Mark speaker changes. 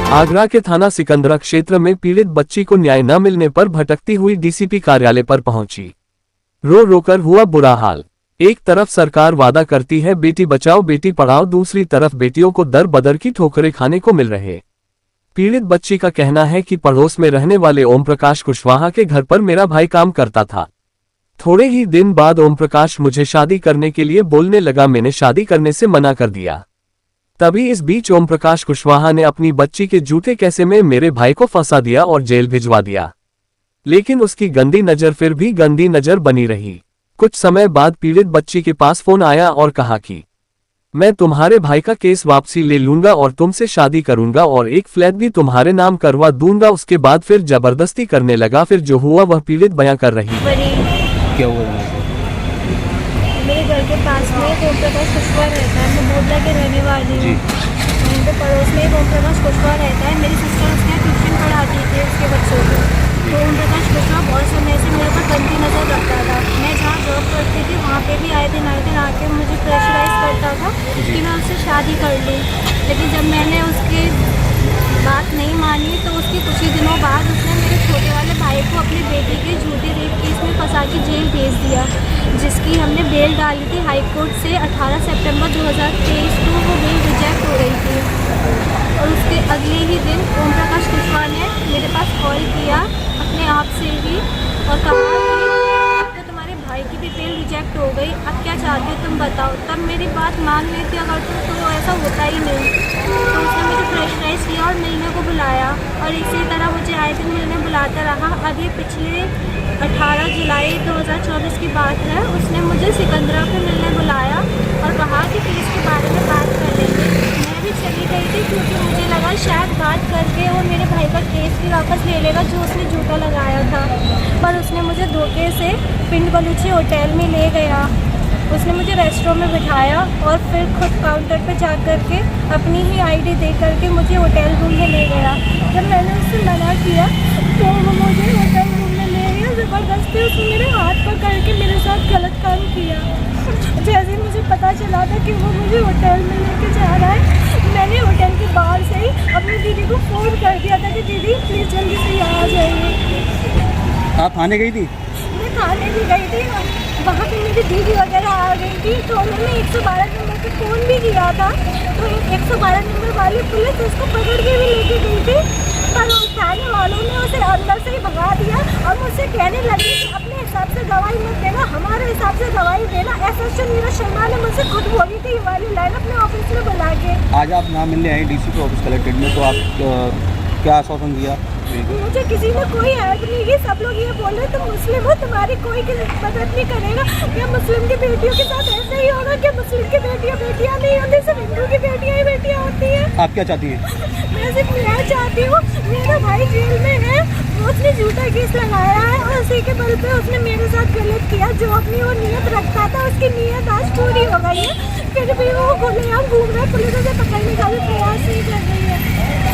Speaker 1: आगरा के थाना सिकंदरा क्षेत्र में पीड़ित बच्ची को न्याय न मिलने पर भटकती हुई डीसीपी कार्यालय पर पहुंची। रो रोकर हुआ बुरा हाल। एक तरफ सरकार वादा करती है बेटी बचाओ बेटी पढ़ाओ, दूसरी तरफ बेटियों को दर बदर की ठोकरें खाने को मिल रहे। पीड़ित बच्ची का कहना है कि पड़ोस में रहने वाले ओम प्रकाश कुशवाहा के घर पर मेरा भाई काम करता था। थोड़े ही दिन बाद ओम प्रकाश मुझे शादी करने के लिए बोलने लगा। मैंने शादी करने से मना कर दिया। तभी इस बीच ओम प्रकाश कुशवाहा ने अपनी बच्ची के झूठे केस में मेरे भाई को फंसा दिया और जेल भिजवा दिया। लेकिन उसकी गंदी नजर फिर भी गंदी नजर बनी रही। कुछ समय बाद पीड़ित बच्ची के पास फोन आया और कहा कि मैं तुम्हारे भाई का केस वापसी ले लूंगा और तुमसे शादी करूंगा और एक फ्लैट भी तुम्हारे नाम करवा दूंगा। उसके बाद फिर जबरदस्ती करने लगा। फिर जो हुआ वह पीड़ित बयां कर रही।
Speaker 2: क्या हुआ?
Speaker 3: मेरे घर के पास में एक ओम प्रकाश कुशवाहा रहता है। मैं बोडला के रहने वाली हूँ। वहीं पे पड़ोस में एक ओम प्रकाश कुशवाहा रहता है। मेरी सिस्टर उसके यहाँ ट्यूशन पढ़ाती थी उसके बच्चों को। तो ओम प्रकाश कुशवाहा बहुत समय से मेरे पर गंदी नज़र रखता था। मैं जहाँ जॉब करती थी वहाँ पे भी आए दिन आके मुझे प्रेशराइज करता था कि मैं उससे शादी कर लूँ। लेकिन जब मैंने उसकी बात नहीं मानी तो उसके कुछ ही दिनों बाद उसने मेरे छोटे वाले भाई को अपनी बेटी के झूठे रेप केस में फंसा के जेल भेज दिया, जिसकी हमने बेल डाली थी हाई कोर्ट से 18 सितंबर 2023 को। वो बेल रिजेक्ट हो रही थी और उसके अगले ही दिन ओम प्रकाश कुशवाहा ने मेरे पास कॉल किया अपने आप से ही और कहा कि तो तुम्हारे भाई की भी बेल रिजेक्ट हो गई, अब क्या चाहते हो तुम बताओ। तब मेरी बात मान ली थी अगर तो ऐसा होता ही नहीं। तो उसने मुझे प्रेशराइज किया और मिलने को बुलाया और इसी तरह मुझे आए दिन मिलने बुलाता रहा। अभी पिछले 18 जुलाई 2024 की बात है, उसने मुझे सिकंदरा पे मिलने बुलाया और कहा कि केस के बारे में बात कर लेंगे। मैं भी चली गई थी क्योंकि मुझे लगा शायद बात करके वो मेरे भाई का केस भी वापस ले लेगा जो उसने झूठा लगाया था। पर उसने मुझे धोखे से पिंड बलूची होटल में ले गया। उसने मुझे रेस्टोरेंट में बिठाया और फिर खुद काउंटर पे जा कर के अपनी ही आईडी दे करके मुझे होटल रूम में ले गया। जब मैंने उससे मना किया तो वो मुझे होटल रूम में ले गया। ज़बरदस्ती उसने मेरे हाथ पकड़ के मेरे साथ गलत काम किया। जैसे मुझे पता चला था कि वो मुझे होटल में लेके जा रहा है, मैंने होटल के बाहर से ही अपनी दीदी को फ़ोन कर दिया था कि दीदी प्लीज़ जल्दी से यहाँ आ जाइए।
Speaker 2: आप थाने गई थी?
Speaker 3: मैं थाने भी गई थी, वहाँ पे मेरी दीदी वगैरह आ गई थी तो उन्होंने 112 नंबर पे फ़ोन भी किया था। तो 112 नंबर वाली पुलिस उसको पकड़ के भी लेके गई थी, पर उस थाने वालों ने उसे अंदर से ही भगा दिया और मुझसे कहने लगी कि अपने हिसाब से दवाई मत देना, हमारे हिसाब से दवाई देना। एसएसपी नीरज शर्मा ने मुझसे खुद बोली थी ये वाली लाइन अपने ऑफिस में बुला के।
Speaker 2: आज आप ना मिलने आए डीसीपी ऑफिस कलेक्टेड में, तो आप क्या आश्वासन दिया?
Speaker 3: मुझे किसी ने कोई हेल्प नहीं की। सब लोग ये बोल रहे तुम मुस्लिम हो, तुम्हारी कोई मदद नहीं करेगा। क्या मुस्लिम की बेटियों के साथ ऐसे ही होगा? क्या मुस्लिम की बेटियां नहीं होती, सिर्फ हिंदू की बेटियां ही बेटियां होती हैं?
Speaker 2: आप क्या चाहती हैं?
Speaker 3: मैं सिर्फ न्याय चाहती हूँ। मेरा भाई जेल में है, उसने झूठा केस लगाया है और उसी के बल पे उसने मेरे साथ गलत किया। जो अपनी वो नीयत रखता था उसकी नीयत आज पूरी हो गई है, फिर भी वो खुलेआम घूम रहा है। पुलिस उसे पकड़ने का भी प्रयास नहीं कर रही है।